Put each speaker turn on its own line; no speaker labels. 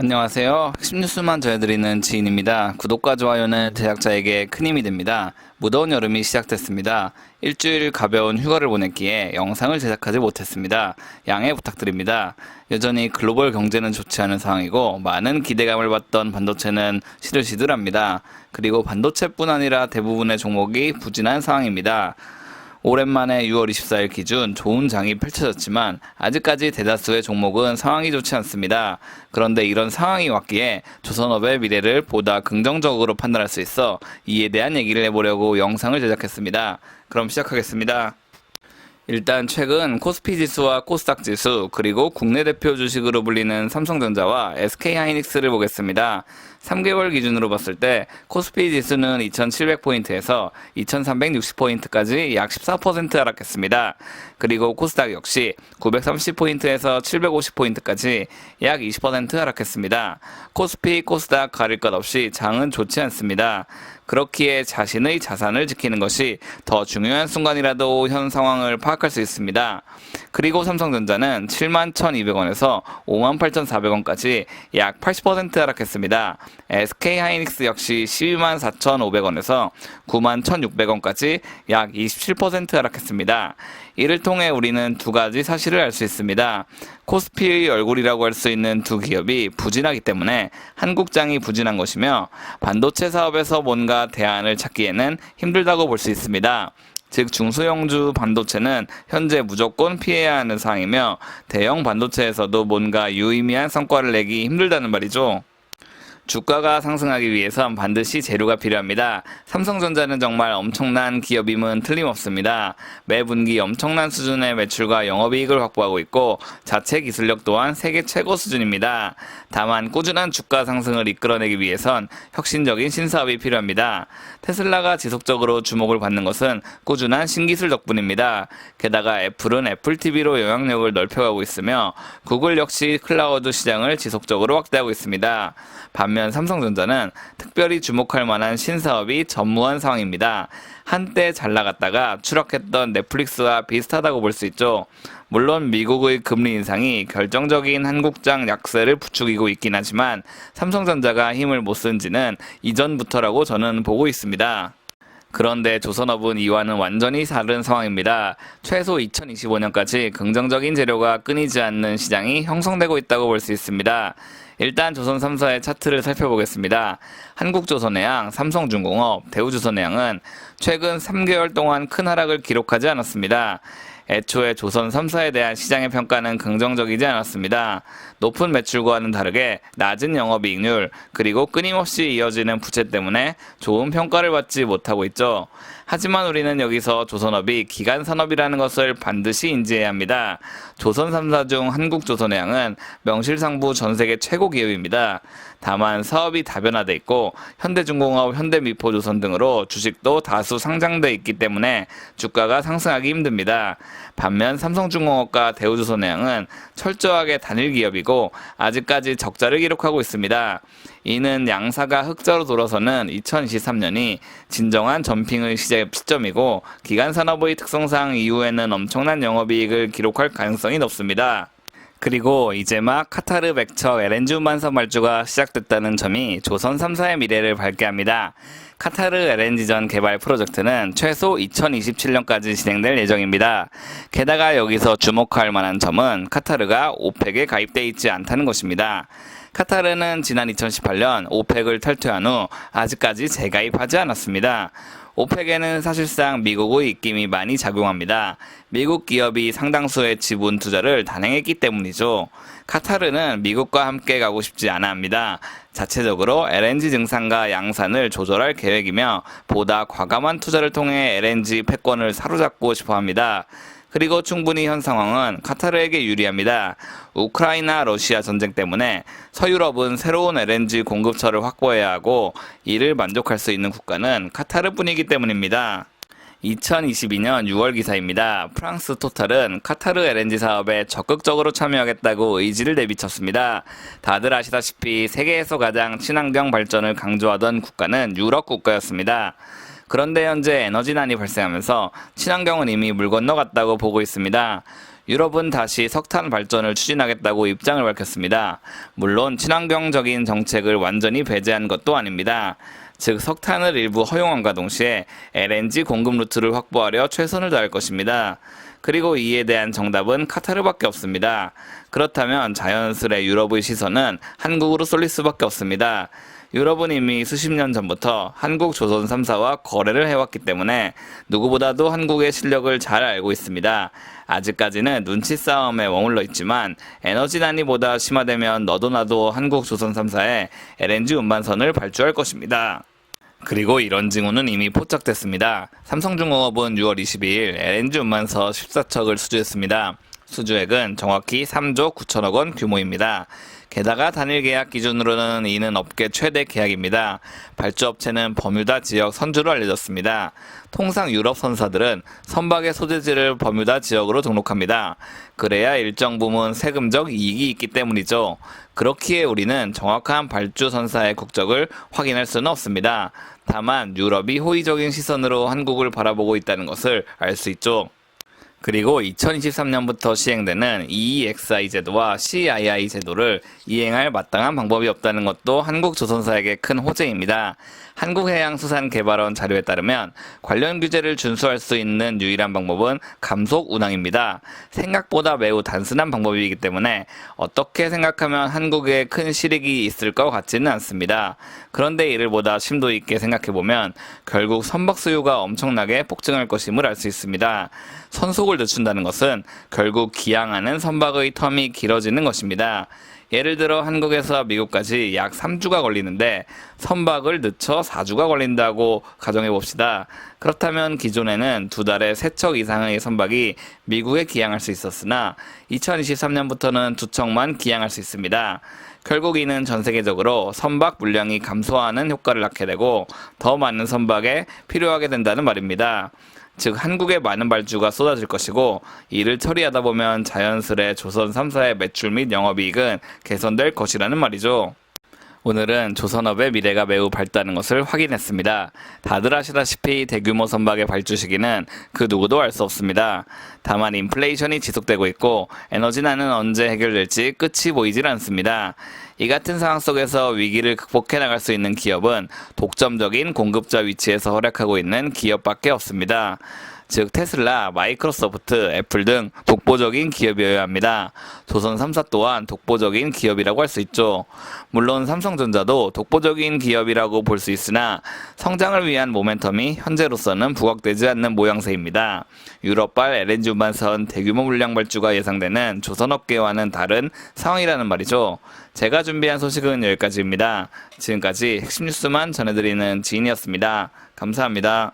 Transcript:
안녕하세요. 핵심 뉴스만 전해드리는 지인입니다. 구독과 좋아요는 제작자에게 큰 힘이 됩니다. 무더운 여름이 시작됐습니다. 일주일 가벼운 휴가를 보냈기에 영상을 제작하지 못했습니다. 양해 부탁드립니다. 여전히 글로벌 경제는 좋지 않은 상황이고 많은 기대감을 받던 반도체는 시들시들합니다. 그리고 반도체뿐 아니라 대부분의 종목이 부진한 상황입니다. 오랜만에 6월 24일 기준 좋은 장이 펼쳐졌지만 아직까지 대다수의 종목은 상황이 좋지 않습니다. 그런데 이런 상황이 왔기에 조선업의 미래를 보다 긍정적으로 판단할 수 있어 이에 대한 얘기를 해보려고 영상을 제작했습니다. 그럼 시작하겠습니다. 일단 최근 코스피 지수와 코스닥 지수 그리고 국내 대표 주식으로 불리는 삼성전자와 SK하이닉스를 보겠습니다. 3개월 기준으로 봤을 때 코스피 지수는 2700포인트에서 2360포인트까지 약 14% 하락했습니다. 그리고 코스닥 역시 930포인트에서 750포인트까지 약 20% 하락했습니다. 코스피, 코스닥 가릴 것 없이 장은 좋지 않습니다. 그렇기에 자신의 자산을 지키는 것이 더 중요한 순간이라도 현 상황을 파악할 수 있습니다. 그리고 삼성전자는 71,200원에서 58,400원까지 약 80% 하락했습니다. SK하이닉스 역시 124,500원에서 91,600원까지 약 27% 하락했습니다. 이를 통해 우리는 두 가지 사실을 알 수 있습니다. 코스피의 얼굴이라고 할 수 있는 두 기업이 부진하기 때문에 한국장이 부진한 것이며 반도체 사업에서 뭔가 대안을 찾기에는 힘들다고 볼 수 있습니다. 즉 중소형주 반도체는 현재 무조건 피해야 하는 상황이며 대형 반도체에서도 뭔가 유의미한 성과를 내기 힘들다는 말이죠. 주가가 상승하기 위해선 반드시 재료가 필요합니다. 삼성전자는 정말 엄청난 기업임은 틀림없습니다. 매 분기 엄청난 수준의 매출과 영업이익을 확보하고 있고 자체 기술력 또한 세계 최고 수준입니다. 다만 꾸준한 주가 상승을 이끌어내기 위해선 혁신적인 신사업이 필요합니다. 테슬라가 지속적으로 주목을 받는 것은 꾸준한 신기술 덕분입니다. 게다가 애플은 애플 TV로 영향력을 넓혀가고 있으며 구글 역시 클라우드 시장을 지속적으로 확대하고 있습니다. 반면 삼성전자는 특별히 주목할 만한 신사업이 전무한 상황입니다. 한때 잘 나갔다가 추락했던 넷플릭스와 비슷하다고 볼 수 있죠. 물론 미국의 금리 인상이 결정적인 한국장 약세를 부추기고 있긴 하지만 삼성전자가 힘을 못 쓴 지는 이전부터라고 저는 보고 있습니다. 그런데 조선업은 이와는 완전히 다른 상황입니다. 최소 2025년까지 긍정적인 재료가 끊이지 않는 시장이 형성되고 있다고 볼 수 있습니다. 일단 조선 3사의 차트를 살펴보겠습니다. 한국조선해양, 삼성중공업, 대우조선해양은 최근 3개월 동안 큰 하락을 기록하지 않았습니다. 애초에 조선 3사에 대한 시장의 평가는 긍정적이지 않았습니다. 높은 매출과는 다르게 낮은 영업이익률 그리고 끊임없이 이어지는 부채 때문에 좋은 평가를 받지 못하고 있죠. 하지만 우리는 여기서 조선업이 기간산업이라는 것을 반드시 인지해야 합니다. 조선 3사 중 한국조선해양은 명실상부 전세계 최고 기업입니다. 다만 사업이 다변화돼 있고 현대중공업, 현대미포조선 등으로 주식도 다수 상장돼 있기 때문에 주가가 상승하기 힘듭니다. 반면 삼성중공업과 대우조선해양은 철저하게 단일 기업이고 아직까지 적자를 기록하고 있습니다. 이는 양사가 흑자로 돌아서는 2023년이 진정한 점핑의 시점이고 기간산업의 특성상 이후에는 엄청난 영업이익을 기록할 가능성이 높습니다. 그리고 이제 막 카타르 맥처 LNG 운반선 발주가 시작됐다는 점이 조선 3사의 미래를 밝게 합니다. 카타르 LNG전 개발 프로젝트는 최소 2027년까지 진행될 예정입니다. 게다가 여기서 주목할 만한 점은 카타르가 오펙에 가입돼 있지 않다는 것입니다. 카타르는 지난 2018년 오펙을 탈퇴한 후 아직까지 재가입하지 않았습니다. 오펙에는 사실상 미국의 입김이 많이 작용합니다. 미국 기업이 상당수의 지분 투자를 단행했기 때문이죠. 카타르는 미국과 함께 가고 싶지 않아 합니다. 자체적으로 LNG 증산과 양산을 조절할 계획이며 보다 과감한 투자를 통해 LNG 패권을 사로잡고 싶어 합니다. 그리고 충분히 현 상황은 카타르에게 유리합니다. 우크라이나 러시아 전쟁 때문에 서유럽은 새로운 LNG 공급처를 확보해야 하고 이를 만족할 수 있는 국가는 카타르뿐이기 때문입니다. 2022년 6월 기사입니다. 프랑스 토탈은 카타르 LNG 사업에 적극적으로 참여하겠다고 의지를 내비쳤습니다. 다들 아시다시피 세계에서 가장 친환경 발전을 강조하던 국가는 유럽 국가였습니다. 그런데 현재 에너지난이 발생하면서 친환경은 이미 물 건너갔다고 보고 있습니다. 유럽은 다시 석탄 발전을 추진하겠다고 입장을 밝혔습니다. 물론 친환경적인 정책을 완전히 배제한 것도 아닙니다. 즉 석탄을 일부 허용함과 동시에 LNG 공급 루트를 확보하려 최선을 다할 것입니다. 그리고 이에 대한 정답은 카타르밖에 없습니다. 그렇다면 자연스레 유럽의 시선은 한국으로 쏠릴 수밖에 없습니다. 유럽은 이미 수십 년 전부터 한국 조선 3사와 거래를 해왔기 때문에 누구보다도 한국의 실력을 잘 알고 있습니다. 아직까지는 눈치 싸움에 머물러 있지만 에너지난이 보다 심화되면 너도 나도 한국 조선 3사에 LNG 운반선을 발주할 것입니다. 그리고 이런 징후는 이미 포착됐습니다. 삼성중공업은 6월 22일 LNG 운반선 14척을 수주했습니다. 수주액은 정확히 3조 9천억 원 규모입니다. 게다가 단일 계약 기준으로는 이는 업계 최대 계약입니다. 발주업체는 버뮤다 지역 선주로 알려졌습니다. 통상 유럽 선사들은 선박의 소재지를 버뮤다 지역으로 등록합니다. 그래야 일정 부분 세금적 이익이 있기 때문이죠. 그렇기에 우리는 정확한 발주 선사의 국적을 확인할 수는 없습니다. 다만 유럽이 호의적인 시선으로 한국을 바라보고 있다는 것을 알 수 있죠. 그리고 2023년부터 시행되는 EEXI 제도와 CII 제도를 이행할 마땅한 방법이 없다는 것도 한국조선사에게 큰 호재입니다. 한국해양수산개발원 자료에 따르면 관련 규제를 준수할 수 있는 유일한 방법은 감속 운항입니다. 생각보다 매우 단순한 방법이기 때문에 어떻게 생각하면 한국에 큰 실익이 있을 것 같지는 않습니다. 그런데 이를 보다 심도 있게 생각해보면 결국 선박 수요가 엄청나게 폭증할 것임을 알 수 있습니다. 선속을 늦춘다는 것은 결국 기항하는 선박의 텀이 길어지는 것입니다. 예를 들어 한국에서 미국까지 약 3주가 걸리는데 선박을 늦춰 4주가 걸린다고 가정해봅시다. 그렇다면 기존에는 2달에 3척 이상의 선박이 미국에 기항할 수 있었으나 2023년부터는 2척만 기항할 수 있습니다. 결국 이는 전 세계적으로 선박 물량이 감소하는 효과를 낳게 되고 더 많은 선박에 필요하게 된다는 말입니다. 즉 한국에 많은 발주가 쏟아질 것이고 이를 처리하다 보면 자연스레 조선 3사의 매출 및 영업이익은 개선될 것이라는 말이죠. 오늘은 조선업의 미래가 매우 밝다는 것을 확인했습니다. 다들 아시다시피 대규모 선박의 발주 시기는 그 누구도 알 수 없습니다. 다만 인플레이션이 지속되고 있고 에너지난은 언제 해결될지 끝이 보이질 않습니다. 이 같은 상황 속에서 위기를 극복해 나갈 수 있는 기업은 독점적인 공급자 위치에서 활약하고 있는 기업밖에 없습니다. 즉 테슬라, 마이크로소프트, 애플 등 독보적인 기업이어야 합니다. 조선 3사 또한 독보적인 기업이라고 할 수 있죠. 물론 삼성전자도 독보적인 기업이라고 볼 수 있으나 성장을 위한 모멘텀이 현재로서는 부각되지 않는 모양새입니다. 유럽발 LNG 운반선 대규모 물량 발주가 예상되는 조선업계와는 다른 상황이라는 말이죠. 제가 준비한 소식은 여기까지입니다. 지금까지 핵심 뉴스만 전해드리는 지인이었습니다. 감사합니다.